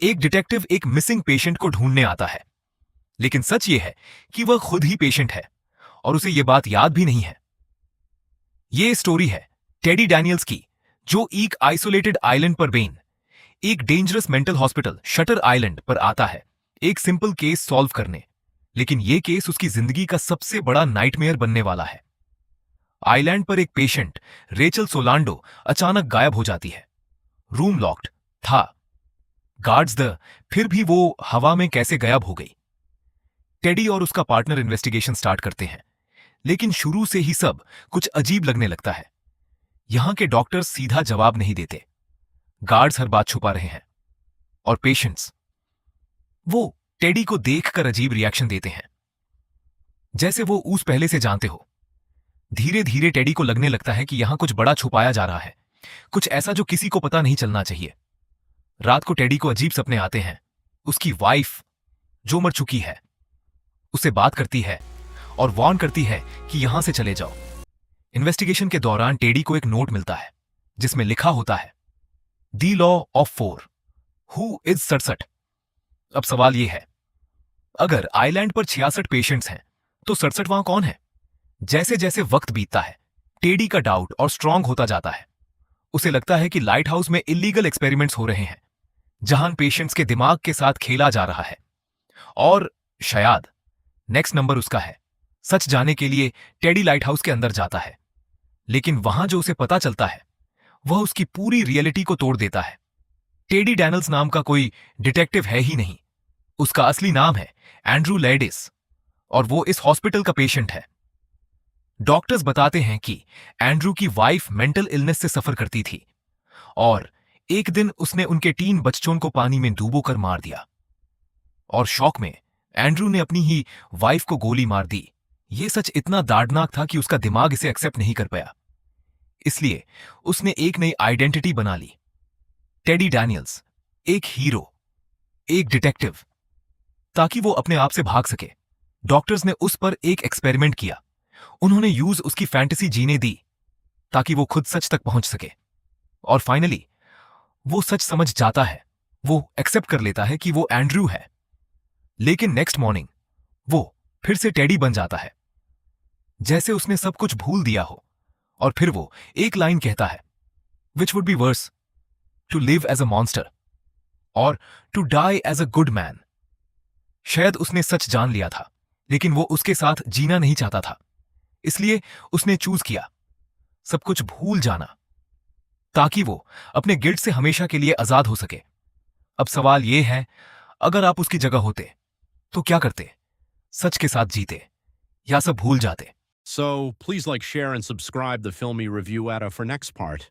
एक डिटेक्टिव एक missing patient को ढूंढने आता है, लेकिन सच ये है कि वह खुद ही पेशेंट है और उसे यह बात याद भी नहीं है। ये स्टोरी है टेडी डैनियल्स की, जो एक आइसोलेटेड आइलैंड पर बेन, एक dangerous mental hospital shutter island पर आता है एक सिंपल केस सॉल्व करने। लेकिन यह केस उसकी जिंदगी का सबसे बड़ा नाइटमेयर बनने वाला है। आइलैंड पर एक पेशेंट रेचल सोलांडो अचानक गायब हो जाती है। रूम लॉक्ड था, गार्ड्स फिर भी वो हवा में कैसे गायब हो गई। टेडी और उसका पार्टनर इन्वेस्टिगेशन स्टार्ट करते हैं, लेकिन शुरू से ही सब कुछ अजीब लगने लगता है। यहां के डॉक्टर्स सीधा जवाब नहीं देते, गार्ड्स हर बात छुपा रहे हैं, और पेशेंट्स वो टेडी को देखकर अजीब रिएक्शन देते हैं, जैसे वो उस पहले से जानते हो। धीरे धीरे टेडी को लगने लगता है कि यहां कुछ बड़ा छुपाया जा रहा है, कुछ ऐसा जो किसी को पता नहीं चलना चाहिए। रात को टेडी को अजीब सपने आते हैं। उसकी वाइफ, जो मर चुकी है, उससे बात करती है और वार्न करती है कि यहां से चले जाओ। इन्वेस्टिगेशन के दौरान टेडी को एक नोट मिलता है जिसमें लिखा होता है, the law of 4, who is 67। अब सवाल यह है, अगर आइलैंड पर 66 पेशेंट्स हैं तो 67वां कौन है? जैसे जैसे वक्त बीतता है, टेडी का डाउट और स्ट्रांग होता जाता है। उसे लगता है कि लाइट हाउस में इलीगल एक्सपेरिमेंट्स हो रहे हैं, जहां पेशेंट्स के दिमाग के साथ खेला जा रहा है, और शायद नेक्स्ट नंबर उसका है। सच जानने के लिए टेडी लाइट हाउस के अंदर जाता है, लेकिन वहां जो उसे पता चलता है वह उसकी पूरी रियलिटी को तोड़ देता है। टेडी डैनियल्स नाम का कोई डिटेक्टिव है ही नहीं। उसका असली नाम है एंड्रू लैडिस, और वो इस हॉस्पिटल का पेशेंट है। डॉक्टर्स बताते हैं कि एंड्रू की वाइफ मेंटल इलनेस से सफर करती थी, और एक दिन उसने उनके 3 बच्चों को पानी में डूबोकर मार दिया, और शॉक में एंड्रू ने अपनी ही वाइफ को गोली मार दी। यह सच इतना दर्दनाक था कि उसका दिमाग इसे एक्सेप्ट नहीं कर पाया। इसलिए उसने एक नई आइडेंटिटी बना ली, टेडी डैनियल्स, एक हीरो, एक डिटेक्टिव, ताकि वो अपने आप से भाग सके। डॉक्टर्स ने उस पर एक एक्सपेरिमेंट किया। उन्होंने यूज उसकी फैंटेसी जीने दी ताकि वो खुद सच तक पहुंच सके, और फाइनली वो सच समझ जाता है। वो एक्सेप्ट कर लेता है कि वो एंड्रू है। लेकिन नेक्स्ट मॉर्निंग वो फिर से टेडी बन जाता है, जैसे उसने सब कुछ भूल दिया हो। और फिर वो एक लाइन कहता है, which would be worse, to live as a monster or to die as a good man. शायद उसने सच जान लिया था, लेकिन वो उसके साथ जीना नहीं चाहता था। इसलिए उसने चूज किया सब कुछ भूल जाना, ताकि वो अपने गिल्ट से हमेशा के लिए आजाद हो सके। अब सवाल यह है, अगर आप उसकी जगह होते तो क्या करते? सच के साथ जीते या सब भूल जाते? So please like, share, and subscribe the Filmy Review Ada for next part.